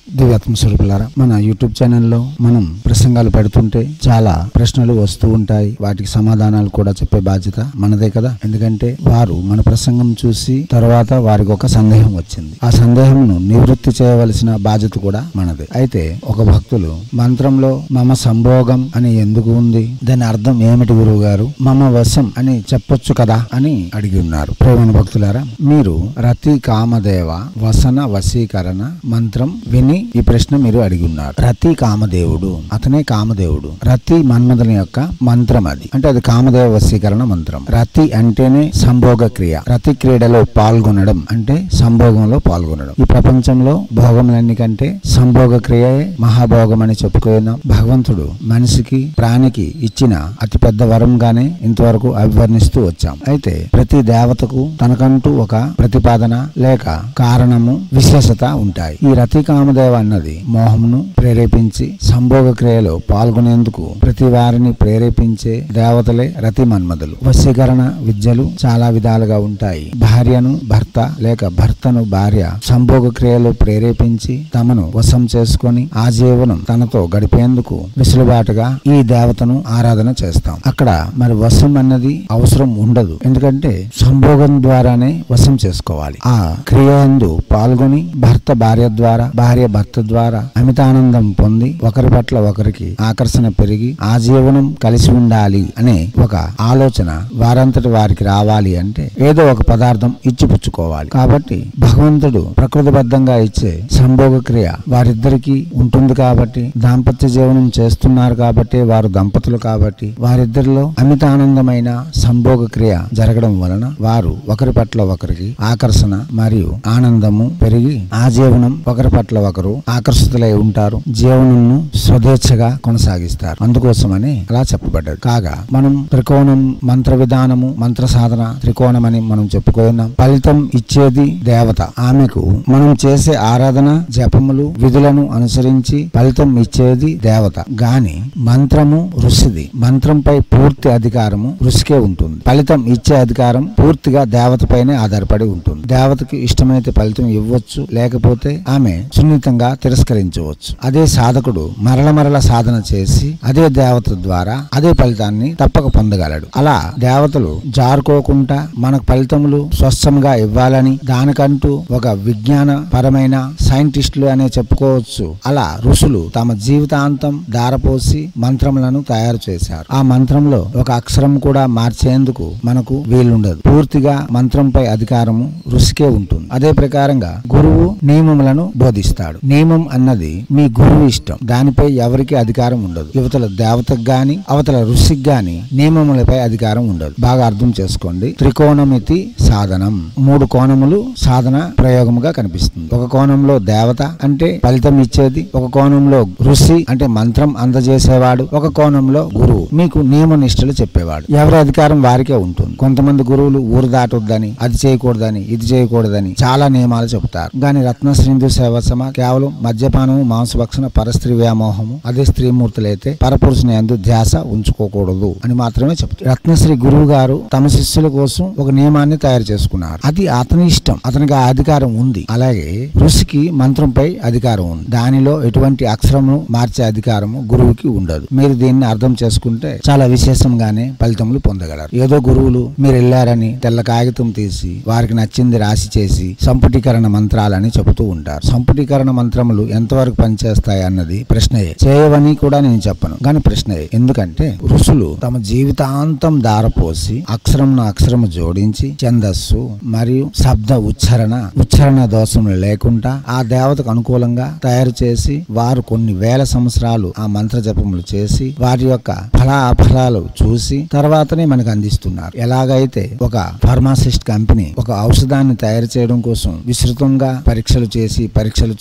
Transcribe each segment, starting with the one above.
దివ్యాత్మ స్వరూపులారా, మన యూట్యూబ్ ఛానల్లో మనం ప్రసంగాలు పెడుతుంటే చాలా ప్రశ్నలు వస్తూ ఉంటాయి. వాటికి సమాధానాలు కూడా చెప్పే బాధ్యత మనదే కదా. ఎందుకంటే వారు మన ప్రసంగం చూసి తర్వాత వారికి ఒక సందేహం వచ్చింది. ఆ సందేహంను నివృత్తి చేయవలసిన బాధ్యత కూడా మనదే. అయితే ఒక భక్తులు మంత్రంలో మమ సంభోగం అని ఎందుకు ఉంది, దాని అర్థం ఏమిటి గురువు గారు, మమ వశం అని చెప్పొచ్చు కదా అని అడిగి ఉన్నారు. ప్రేమ భక్తులారా, మీరు రతి కామదేవ వసన వశీకరణ మంత్రం విని ఈ ప్రశ్న మీరు అడిగి ఉన్నారు. రతి కామదేవుడు, అతనే కామదేవుడు. రతి మన్మథుని యొక్క మంత్రం, అది కామదేవ వశీకరణ మంత్రం. రతి అంటేనే సంభోగ క్రియ. రతి క్రీడలో పాల్గొనడం అంటే సంభోగంలో పాల్గొనడం. ఈ ప్రపంచంలో భోగములన్నీ కంటే సంభోగ క్రియే మహాభోగం అని చెప్పుకున్నాం. భగవంతుడు మనిషికి ప్రాణికి ఇచ్చిన అతి పెద్ద వరంగానే ఇంతవరకు అభివర్ణిస్తూ వచ్చాం. అయితే ప్రతి దేవతకు తనకంటూ ఒక ప్రతిపాదన లేక కారణము విశేషత ఉంటాయి. ఈ రతి కామదేవ అన్నది మోహమును ప్రేరేపించి సంభోగ క్రియలో పాల్గొనేందుకు ప్రతి వారిని ప్రేరేపించే దేవతలే రతి మన్మథులు. వశీకరణ విద్యలు చాలా విధాలుగా ఉంటాయి. భార్యను భర్త లేక భర్తను భార్య సంభోగ క్రియలో ప్రేరేపించి తమను వశం చేసుకొని ఆజీవనం తనతో గడిపేందుకు వెసులుబాటుగా ఈ దేవతను ఆరాధన చేస్తాం. అక్కడ మరి వశం అన్నది అవసరం ఉండదు. ఎందుకంటే సంభోగం ద్వారానే వశం చేసుకోవాలి. ఆ క్రియ యందు పాల్గొని భర్త భార్య ద్వారా, భార్య భర్త ద్వారా అమితానందం పొంది ఒకరి పట్ల ఒకరికి ఆకర్షణ పెరిగి ఆజీవనం కలిసి ఉండాలి అనే ఒక ఆలోచన వారంతటి వారికి రావాలి అంటే ఏదో ఒక పదార్థం ఇచ్చి పుచ్చుకోవాలి. కాబట్టి భగవంతుడు ప్రకృతిబద్ధంగా ఇచ్చే సంభోగ క్రియ వారిద్దరికి ఉంటుంది. కాబట్టి దాంపత్య జీవనం చేస్తున్నారు కాబట్టి వారు దంపతులు కాబట్టి వారిద్దరిలో అమితానందమైన సంభోగ క్రియ జరగడం వలన వారు ఒకరి పట్ల ఒకరికి ఆకర్షణ మరియు ఆనందము పెరిగి ఆజీవనం ఒకరి పట్ల ఒకరు ఆకర్షితులై ఉంటారు. జీవనంను స్వదేచ్ఛగా కొనసాగిస్తారు. అందుకోసమని అలా చెప్పబడ్డది. కాగా మనం త్రికోణం మంత్ర విధానము, మంత్ర సాధన త్రికోణం అని మనం చెప్పుకున్నాం. ఫలితం ఇచ్చేది దేవత. ఆమెకు మనం చేసే ఆరాధన జపములు విధులను అనుసరించి ఫలితం ఇచ్చేది దేవత. గాని మంత్రము ఋషిది. మంత్రంపై పూర్తి అధికారము ఋషికే ఉంటుంది. ఫలితం ఇచ్చే అధికారం పూర్తిగా దేవత పైనే ఆధారపడి ఉంటుంది. దేవతకి ఇష్టమైతే ఫలితం ఇవ్వచ్చు, లేకపోతే ఆమె సున్నితంగా తిరస్కరించవచ్చు. అదే సాధకుడు మరల సాధన చేసి అదే దేవత ద్వారా అదే ఫలితాన్ని తప్పక పొందగలడు. అలా దేవతలు జారుకోకుండా మనకు ఫలితములు స్వచ్ఛంగా ఇవ్వాలని దానికంటూ ఒక విజ్ఞాన పరమైన సైంటిస్టులు అనే చెప్పుకోవచ్చు. అలా ఋషులు తమ జీవితాంతం దారపోసి మంత్రములను తయారు చేశారు. ఆ మంత్రంలో ఒక అక్షరం కూడా మార్చేందుకు మనకు వీలుండదు. పూర్తిగా మంత్రంపై అధికారము ఋషికే ఉంటుంది. అదే ప్రకారంగా గురువు నియమములను బోధిస్తాడు. నియమం అన్నది మీ గురువు ఇష్టం. దానిపై ఎవరికి అధికారం ఉండదు. యువతల దేవతకు గాని అవతల ఋషికి గాని నియమములపై అధికారం ఉండదు. బాగా అర్థం చేసుకోండి. త్రికోణమితి సాధనం. 3 కోణములు సాధన ప్రయోగముగా కనిపిస్తుంది. ఒక కోణంలో దేవత అంటే ఫలితం ఇచ్చేది, ఒక కోణంలో ఋషి అంటే మంత్రం అందజేసేవాడు, ఒక కోణంలో గురువు మీకు నియమ నిష్టలు చెప్పేవాడు. ఎవరి అధికారం వారికే ఉంటుంది. కొంతమంది గురువులు ఊరు దాటొద్దని, అది చేయకూడదని, ఇది చేయకూడదని చాలా నియమాలు చెబుతారు. గాని రత్నశ్రీందు సేవసమ కేవలం మద్యపానము, మాంసభక్షణ, పరస్త్రీ వ్యామోహము, అదే స్త్రీమూర్తులైతే పరపురుషుని యందు ధ్యాస ఉంచుకోకూడదు అని మాత్రమే చెప్తారు. రత్నశ్రీ గురువు గారు తమ శిష్యుల కోసం ఒక నియమాన్ని తయారు చేసుకున్నారు. అది అతని ఇష్టం. అతనికి ఆ అధికారం ఉంది. అలాగే ఋషికి మంత్రంపై అధికారం ఉంది. దానిలో ఎటువంటి అక్షరము మార్చే అధికారము గురువుకి ఉండదు. మీరు దీన్ని అర్థం చేసుకుంటే చాలా విశేషంగానే ఫలితములు పొందగలరు. ఏదో గురువులు మీరు వెళ్ళారని తెల్ల కాగితం తీసి వారికి నచ్చింది రాసి చేసి సంపుటీకరణ మంత్రాలని చెబుతూ ఉంటారు. సంపుటీకరణ మంత్రములు ఎంతవరకు పనిచేస్తాయి అన్నది ప్రశ్నయే. చేయవని కూడా నేను చెప్పను, కానీ ప్రశ్నయే. ఎందుకంటే ఋషులు తమ జీవితాంతం దారపోసి అక్షరము జోడించి ఛందస్సు మరియు శబ్ద ఉచ్చారణ దోషములు లేకుండా ఆ దేవతకు అనుకూలంగా తయారు చేసి వారు కొన్ని వేల సంవత్సరాలు ఆ మంత్ర జపములు చేసి వారి యొక్క ఫలాలు చూసి తర్వాతనే మనకు అందిస్తున్నారు. ఎలాగైతే ఒక ఫార్మాసిస్ట్ కంపెనీ ఒక ఔషధాన్ని తయారు చేయడం కోసం విస్తృతంగా పరీక్షలు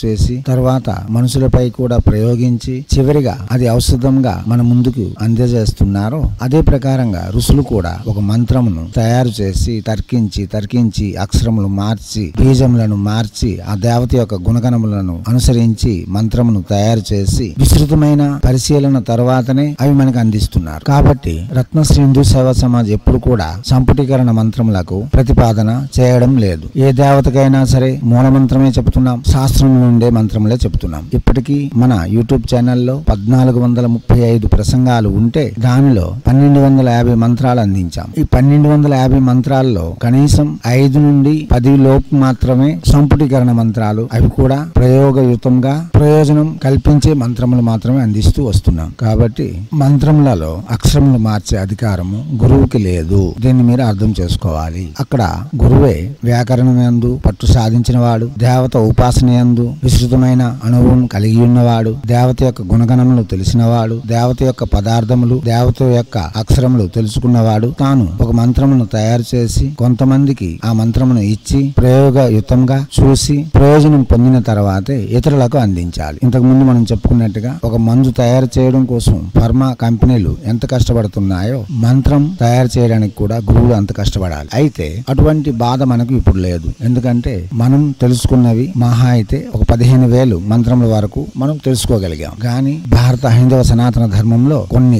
చేసి తర్వాత మనుషులపై కూడా ప్రయోగించి చివరిగా అది ఔషధంగా మన ముందుకు అందజేస్తున్నారో అదే ప్రకారంగా ఋషులు కూడా ఒక మంత్రమును తయారు చేసి తర్కించి అక్షరములు మార్చి బీజములను మార్చి ఆ దేవత యొక్క గుణగణములను అనుసరించి మంత్రమును తయారు చేసి విస్తృతమైన పరిశీలన తర్వాతనే అవి మనకు అందిస్తున్నారు. కాబట్టి రత్నశ్రీ హిందూ సేవా సమాజ్ ఎప్పుడు కూడా సంపుటీకరణ మంత్రములకు ప్రతిపాదన చేయడం లేదు. ఏ దేవతకైనా సరే మూల మంత్రమే చెబుతున్నాం. శాస్త్రం నుండే మంత్రములే చెప్తున్నాం. ఇప్పటికీ మన యూట్యూబ్ ఛానల్లో 1435 ప్రసంగాలు ఉంటే దానిలో 1250 మంత్రాలు అందించాం. ఈ 1250 మంత్రాల్లో కనీసం 5 నుండి 10 లోపు మాత్రమే సంపుటీకరణ మంత్రాలు, అవి కూడా ప్రయోగయుతంగా ప్రయోజనం కల్పించే మంత్రములు మాత్రమే అందిస్తూ వస్తున్నాం. కాబట్టి మంత్రములలో అక్షరములు మార్చే అధికారము గురువుకి లేదు. దీన్ని మీరు అర్థం చేసుకోవాలి. అక్కడ గురువే వ్యాకరణమందు పట్టు సాధించిన వాడు, దేవత ఉపాసనయందు విస్తృతమైన అనుభవం కలిగి ఉన్నవాడు, దేవత యొక్క గుణగణములు తెలిసినవాడు, దేవత యొక్క పదార్థములు, దేవత యొక్క అక్షరములు తెలుసుకున్నవాడు తాను ఒక మంత్రమును తయారు చేసి కొంతమందికి ఆ మంత్రమును ఇచ్చి ప్రయోగయుతంగా చూసి ప్రయోజనం పొందిన తర్వాతే ఇతరులకు అందించాలి. ఇంతకు ముందు మనం చెప్పుకున్నట్టుగా ఒక మందు తయారు చేయడం కోసం ఫార్మా కంపెనీలు ఎంత కష్టపడుతున్నాయో మంత్రం తయారు చేయడానికి కూడా గురువులు అంత కష్టపడాలి. అయితే అటువంటి బాధ మనకు ఇప్పుడు లేదు. ఎందుకంటే మనం తెలుసుకున్నవి మహా అయితే ఒక 15,000 మంత్రముల వరకు మనం తెలుసుకోగలిగాం. కానీ భారత హైందవ సనాతన ధర్మంలో కొన్ని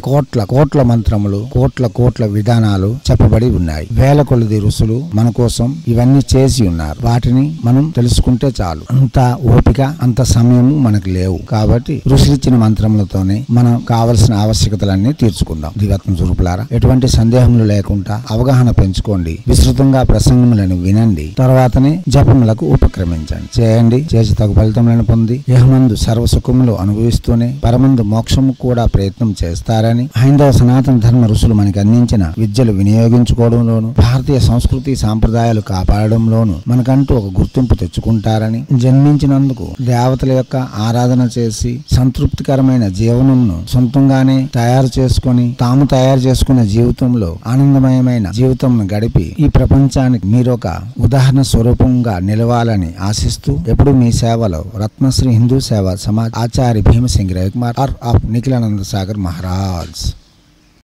కోట్ల మంత్రములు, కోట్ల విధానాలు చెప్పబడి ఉన్నాయి. వేల కొలది ఋషులు మన కోసం ఇవన్నీ చేసి ఉన్నారు. వాటిని మనం తెలుసుకుంటే చాలు. అంత ఓపిక, అంత సమయము మనకు లేవు. కాబట్టి ఋషులిచ్చిన మంత్రములతోనే మనం కావలసిన ఆవశ్యకతలన్నీ తీర్చుకుందాం. దివ్యాత్మ స్వరూపులారా, ఎటువంటి సందేహములు లేకుండా అవగాహన పెంచుకోండి. విస్తృతంగా ప్రసంగములను వినండి. తర్వాతనే జపములకు ఉపక్రమించండి. చేయండి. చేసి తగు ఫలితములను పొంది యహమందు సర్వసుఖములు అనుభవిస్తూనే పరమందు మోక్షము కూడా ప్రయత్నం చేస్తారని, హైందవ సనాతన ధర్మ ఋషులు మనకి అందించిన విద్యలు వినియోగించుకోవడంలోను, భారతీయ సంస్కృతి సాంప్రదాయాలు కాపాడడంలోను మనకంటూ ఒక గుర్తింపు తెచ్చుకుంటారని, జన్మించినందుకు దేవతల యొక్క ఆరాధన చేసి సంతృప్తికరమైన జీవనంను సొంతంగానే తయారు చేసుకుని తాము తయారు చేసుకున్న జీవితంలో ఆనందమయమైన జీవితంను గడిపి ఈ ప్రపంచానికి మీరొక ఉదాహరణ స్వరూపంగా నిలవాలని ఆశిస్తూ ఎప్పుడు మీ సేవలో రత్నశ్రీ హిందూ సేవా సమాజ్ ఆచార్య భీమసింగ్ రవికుమార్ ఆఫ్ నిఖిలానంద సాగర్ మహారాజ్.